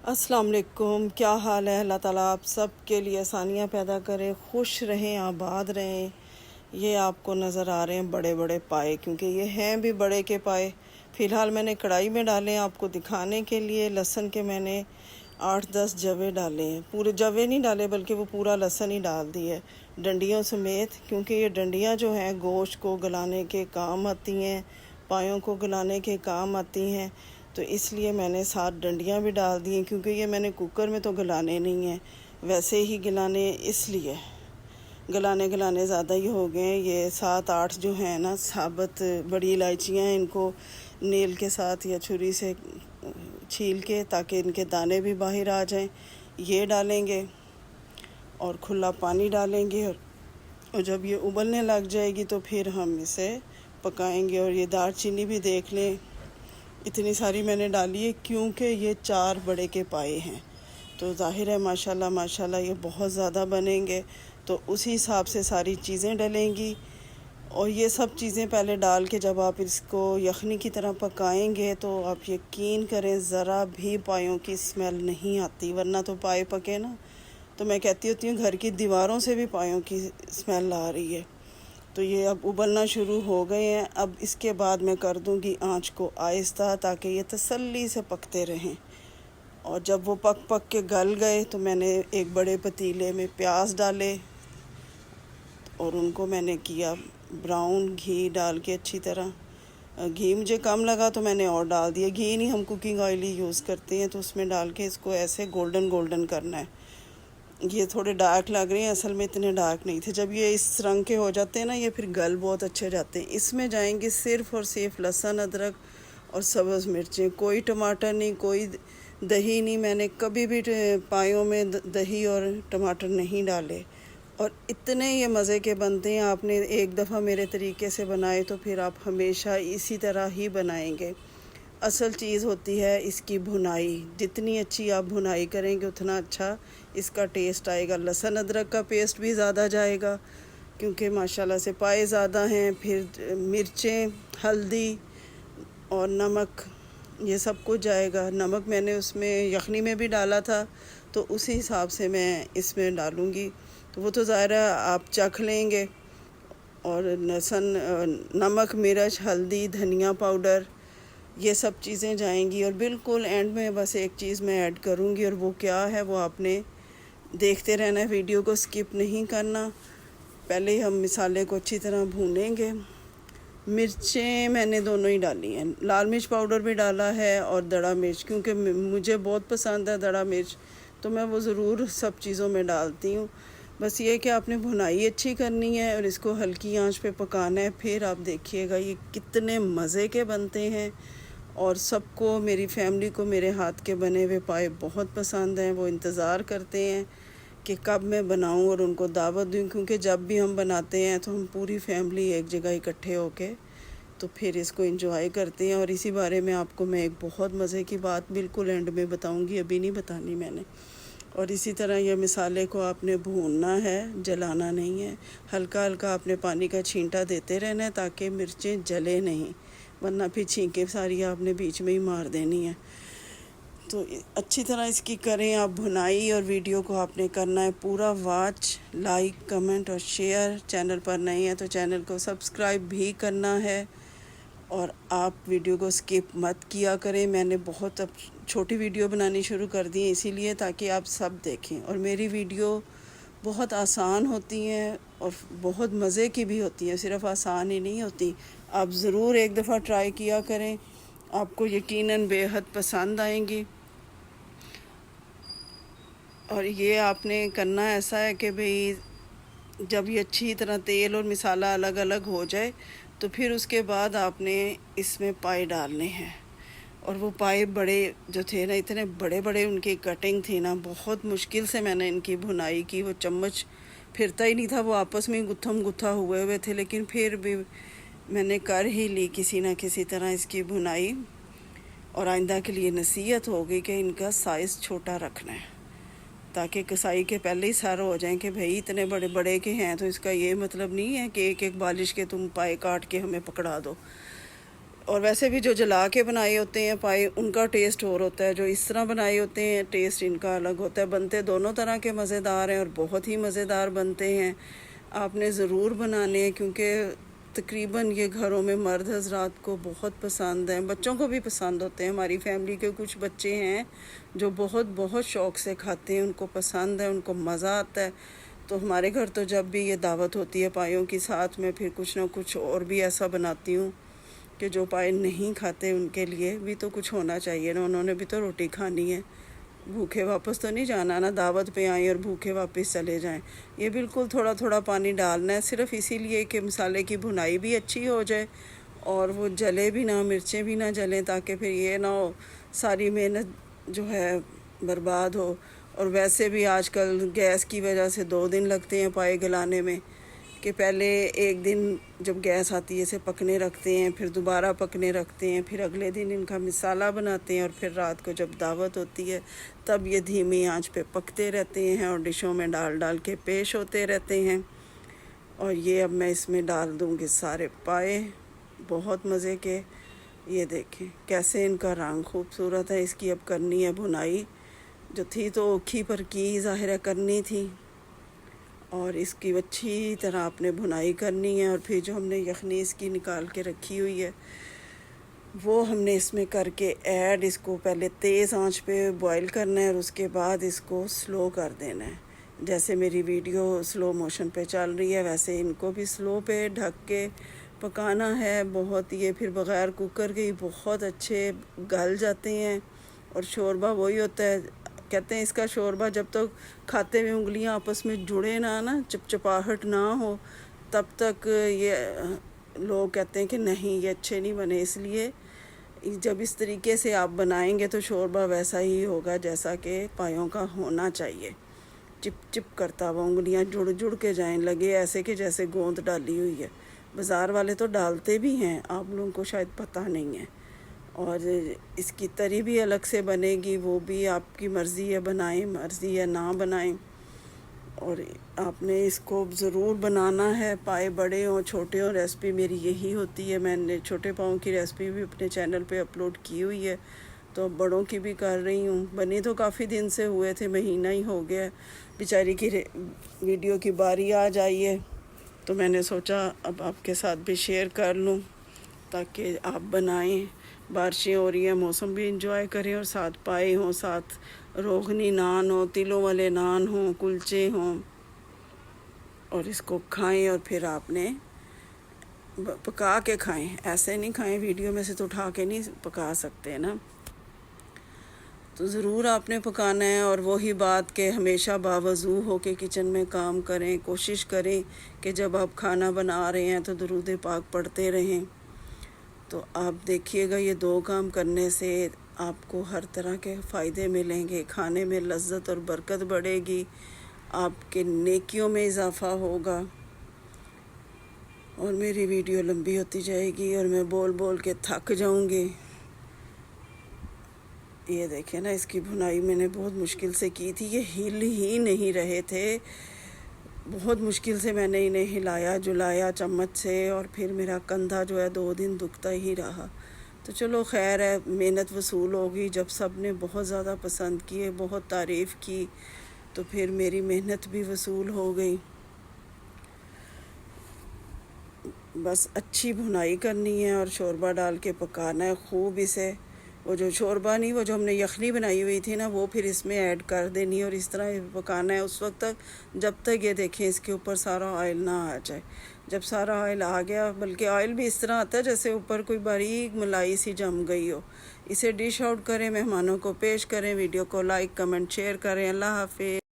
अस्सलाम वालेकुम। क्या हाल है? अल्लाह ताला आप सब के लिए आसानियाँ पैदा करे, खुश रहें, आबाद रहें। ये आपको नज़र आ रहे हैं बड़े बड़े पाए, क्योंकि ये हैं भी बड़े के पाए। फ़िलहाल मैंने कढ़ाई में डाले हैं आपको दिखाने के लिए। लहसुन के मैंने 8-10 जवे डाले हैं। पूरे जवे नहीं डाले, बल्कि वो पूरा लहसुन ही डाल दिए डंडियों समेत, क्योंकि ये डंडियाँ जो हैं गोश्त को गलाने के काम आती हैं, पायों को गलाने के काम आती हैं। तो इसलिए मैंने 7 डंडियाँ भी डाल दी हैं, क्योंकि ये मैंने कुकर में तो गलाने नहीं हैं, वैसे ही गलाने, इसलिए गलाने ज़्यादा ही हो गए हैं। ये 7-8 जो हैं ना साबुत बड़ी इलायचियाँ, इनको नेल के साथ या छुरी से छील के, ताकि इनके दाने भी बाहर आ जाएं, ये डालेंगे और खुला पानी डालेंगे। और जब ये उबलने लग जाएगी तो फिर हम इसे पकाएंगे। और ये दालचीनी भी देख लें, इतनी सारी मैंने डाली है, क्योंकि ये 4 बड़े के पाए हैं, तो जाहिर है माशाल्लाह माशाल्लाह ये बहुत ज़्यादा बनेंगे। तो उसी हिसाब से सारी चीज़ें डलेंगी। और ये सब चीज़ें पहले डाल के जब आप इसको यखनी की तरह पकाएंगे तो आप यकीन करें ज़रा भी पायों की स्मेल नहीं आती। वरना तो पाए पके ना, तो मैं कहती होती हूँ घर की दीवारों से भी पायों की स्मेल आ रही है। तो ये अब उबलना शुरू हो गए हैं। अब इसके बाद मैं कर दूंगी आंच को आहिस्ता, ताकि ये तसल्ली से पकते रहें। और जब वो पक पक के गल गए तो मैंने एक बड़े पतीले में प्याज डाले और उनको मैंने किया ब्राउन, घी डाल के अच्छी तरह। घी मुझे कम लगा तो मैंने और डाल दिया। घी नहीं, हम कुकिंग ऑयल ही यूज़ करते हैं, तो उसमें डाल के इसको ऐसे गोल्डन गोल्डन करना है। ये थोड़े डार्क लग रहे हैं, असल में इतने डार्क नहीं थे। जब ये इस रंग के हो जाते हैं ना, ये फिर गल बहुत अच्छे जाते हैं। इसमें जाएंगे सिर्फ़ और सिर्फ लहसुन, अदरक और सब्ज़ मिर्चें, कोई टमाटर नहीं, कोई दही नहीं। मैंने कभी भी पायों में दही और टमाटर नहीं डाले, और इतने ये मज़े के बनते हैं। आपने एक दफ़ा मेरे तरीके से बनाए तो फिर आप हमेशा इसी तरह ही बनाएंगे। असल चीज़ होती है इसकी भुनाई। जितनी अच्छी आप भुनाई करेंगे उतना अच्छा इसका टेस्ट आएगा। लहसुन अदरक का पेस्ट भी ज़्यादा जाएगा, क्योंकि माशाल्लाह से पाए ज़्यादा हैं। फिर मिर्चें, हल्दी और नमक, ये सब कुछ जाएगा। नमक मैंने उसमें यखनी में भी डाला था, तो उसी हिसाब से मैं इसमें डालूँगी। तो वो तो ज़ाहिर है आप चख लेंगे। और लहसुन, नमक, मिर्च, हल्दी, धनिया पाउडर, ये सब चीज़ें जाएंगी। और बिल्कुल एंड में बस एक चीज़ मैं ऐड करूँगी, और वो क्या है वो आपने देखते रहना है, वीडियो को स्किप नहीं करना। पहले ही हम मसाले को अच्छी तरह भूनेंगे। मिर्चें मैंने दोनों ही डाली हैं, लाल मिर्च पाउडर भी डाला है और दड़ा मिर्च, क्योंकि मुझे बहुत पसंद है दड़ा मिर्च, तो मैं वो ज़रूर सब चीज़ों में डालती हूँ। बस ये कि आपने भुनाई अच्छी करनी है और इसको हल्की आंच पे पकाना है। फिर आप देखिएगा ये कितने मज़े के बनते हैं। और सबको, मेरी फैमिली को मेरे हाथ के बने हुए पाए बहुत पसंद हैं। वो इंतज़ार करते हैं कि कब मैं बनाऊं और उनको दावत दूं, क्योंकि जब भी हम बनाते हैं तो हम पूरी फैमिली एक जगह इकट्ठे होके तो फिर इसको एंजॉय करते हैं। और इसी बारे में आपको मैं एक बहुत मज़े की बात बिल्कुल एंड में बताऊंगी, अभी नहीं बतानी मैंने। और इसी तरह ये मसाले को आपने भूनना है, जलाना नहीं है। हल्का हल्का आपने पानी का छींटा देते रहना है, ताकि मिर्चें जले नहीं, वरना फिर छींके सारी आपने बीच में ही मार देनी है। तो अच्छी तरह इसकी करें आप भुनाई। और वीडियो को आपने करना है पूरा वॉच, लाइक, कमेंट और शेयर। चैनल पर नए हैं तो चैनल को सब्सक्राइब भी करना है। और आप वीडियो को स्किप मत किया करें। मैंने बहुत अब छोटी वीडियो बनानी शुरू कर दी है, इसीलिए ताकि आप सब देखें। और मेरी वीडियो बहुत आसान होती हैं और बहुत मज़े की भी होती हैं, सिर्फ आसान ही नहीं होती। आप ज़रूर एक दफ़ा ट्राई किया करें, आपको यकीनन बेहद पसंद आएंगी। और ये आपने करना ऐसा है कि भाई जब ये अच्छी तरह तेल और मसाला अलग अलग हो जाए तो फिर उसके बाद आपने इसमें पाए डालने हैं। और वो पाए बड़े जो थे ना, इतने बड़े बड़े उनकी कटिंग थी ना, बहुत मुश्किल से मैंने इनकी भुनाई की। वो चम्मच फिरता ही नहीं था, वो आपस में गुत्थम गुत्था हुए थे, लेकिन फिर भी मैंने कर ही ली किसी ना किसी तरह इसकी भुनाई। और आइंदा के लिए नसीहत हो गई कि इनका साइज़ छोटा रखना है, ताकि कसाई के पहले ही सारा हो जाए कि भाई इतने बड़े बड़े के हैं, तो इसका ये मतलब नहीं है कि एक एक बालिश के तुम पाए काट के हमें पकड़ा दो। और वैसे भी जो जला के बनाए होते हैं पाए उनका टेस्ट और होता है, जो इस तरह बनाए होते हैं टेस्ट इनका अलग होता है। बनते दोनों तरह के मज़ेदार हैं और बहुत ही मज़ेदार बनते हैं। आपने ज़रूर बनाने हैं क्योंकि तकरीबन ये घरों में मर्द हज़रात को बहुत पसंद हैं, बच्चों को भी पसंद होते हैं। हमारी फैमिली के कुछ बच्चे हैं जो बहुत शौक़ से खाते हैं, उनको पसंद है, उनको मज़ा आता है। तो हमारे घर तो जब भी ये दावत होती है पायों की, साथ में फिर कुछ ना कुछ और भी ऐसा बनाती हूँ कि जो पाए नहीं खाते उनके लिए भी तो कुछ होना चाहिए ना, उन्होंने भी तो रोटी खानी है। भूखे वापस तो नहीं जाना ना, दावत पे आए और भूखे वापस चले जाएं। ये बिल्कुल थोड़ा थोड़ा पानी डालना है, सिर्फ इसीलिए कि मसाले की भुनाई भी अच्छी हो जाए और वो जले भी ना, मिर्चें भी ना जलें, ताकि फिर ये ना हो सारी मेहनत जो है बर्बाद हो। और वैसे भी आजकल गैस की वजह से 2 दिन लगते हैं पाए गलाने में, कि पहले एक दिन जब गैस आती है इसे पकने रखते हैं, फिर दोबारा पकने रखते हैं, फिर अगले दिन इनका मसाला बनाते हैं और फिर रात को जब दावत होती है तब ये धीमी आंच पे पकते रहते हैं और डिशों में डाल डाल के पेश होते रहते हैं। और ये अब मैं इसमें डाल दूँगी सारे पाए, बहुत मज़े के। ये देखें कैसे इनका रंग खूबसूरत है। इसकी अब करनी है भुनाई, जो थी तो ओखी पर की ज़ाहिर है करनी थी, और इसकी अच्छी तरह आपने भुनाई करनी है। और फिर जो हमने यखनी इसकी निकाल के रखी हुई है वो हमने इसमें करके ऐड, इसको पहले तेज़ आंच पे बॉईल करना है और उसके बाद इसको स्लो कर देना है। जैसे मेरी वीडियो स्लो मोशन पे चल रही है वैसे इनको भी स्लो पे ढक के पकाना है। बहुत ये फिर बग़ैर कुकर के ही बहुत अच्छे गल जाते हैं। और शोरबा वही होता है, कहते हैं इसका शोरबा जब तक खाते हुए उंगलियां आपस में जुड़े ना चिपचिपाहट ना हो तब तक ये लोग कहते हैं कि नहीं ये अच्छे नहीं बने। इसलिए जब इस तरीके से आप बनाएंगे तो शोरबा वैसा ही होगा जैसा कि पायों का होना चाहिए, चिप चिप करता हुआ, उंगलियां जुड़ जुड़ के जाएं, लगे ऐसे कि जैसे गोंद डाली हुई है। बाज़ार वाले तो डालते भी हैं, आप लोगों को शायद पता नहीं है। और इसकी तरी भी अलग से बनेगी, वो भी आपकी मर्ज़ी है, बनाएं, मर्ज़ी है ना बनाएं। और आपने इसको ज़रूर बनाना है, पाए बड़े हों छोटे हों। रेसिपी मेरी यही होती है, मैंने छोटे पाँव की रेसिपी भी अपने चैनल पे अपलोड की हुई है, तो बड़ों की भी कर रही हूँ। बनी तो काफ़ी दिन से हुए थे, महीना ही हो गया बेचारी की वीडियो की बारी आ जाई है, तो मैंने सोचा अब आपके साथ भी शेयर कर लूँ ताकि आप बनाएं। बारिशें हो रही हैं, मौसम भी इंजॉय करें और साथ पाए हों, साथ रोगनी नान हो, तिलों वाले नान हों, कुलचे हों, और इसको खाएं। और फिर आपने पका के खाएं, ऐसे नहीं खाएं, वीडियो में से तो उठा के नहीं पका सकते ना, तो ज़रूर आपने पकाना है। और वही बात कि हमेशा बावज़ू हो के किचन में काम करें, कोशिश करें कि जब आप खाना बना रहे हैं तो दुरूद पाक पढ़ते रहें। तो आप देखिएगा ये 2 काम करने से आपको हर तरह के फ़ायदे मिलेंगे, खाने में लज्जत और बरकत बढ़ेगी, आपके नेकियों में इजाफ़ा होगा। और मेरी वीडियो लंबी होती जाएगी और मैं बोल बोल के थक जाऊंगी। ये देखें ना, इसकी भुनाई मैंने बहुत मुश्किल से की थी, ये हिल ही नहीं रहे थे, बहुत मुश्किल से मैंने इन्हें हिलाया जुलाया चम्मच से, और फिर मेरा कंधा जो है 2 दिन दुखता ही रहा। तो चलो खैर है, मेहनत वसूल होगी। जब सब ने बहुत ज़्यादा पसंद किए, बहुत तारीफ़ की, तो फिर मेरी मेहनत भी वसूल हो गई। बस अच्छी भुनाई करनी है और शोरबा डाल के पकाना है खूब इसे। वो जो शोरबा नहीं, वो जो हमने यखनी बनाई हुई थी ना, वो फिर इसमें ऐड कर देनी है और इस तरह पकाना है उस वक्त तक जब तक ये देखें इसके ऊपर सारा ऑयल ना आ जाए। जब सारा ऑयल आ गया, बल्कि ऑयल भी इस तरह आता है जैसे ऊपर कोई बारीक मलाई सी जम गई हो, इसे डिश आउट करें, मेहमानों को पेश करें। वीडियो को लाइक कमेंट शेयर करें। अल्लाह हाफिज़।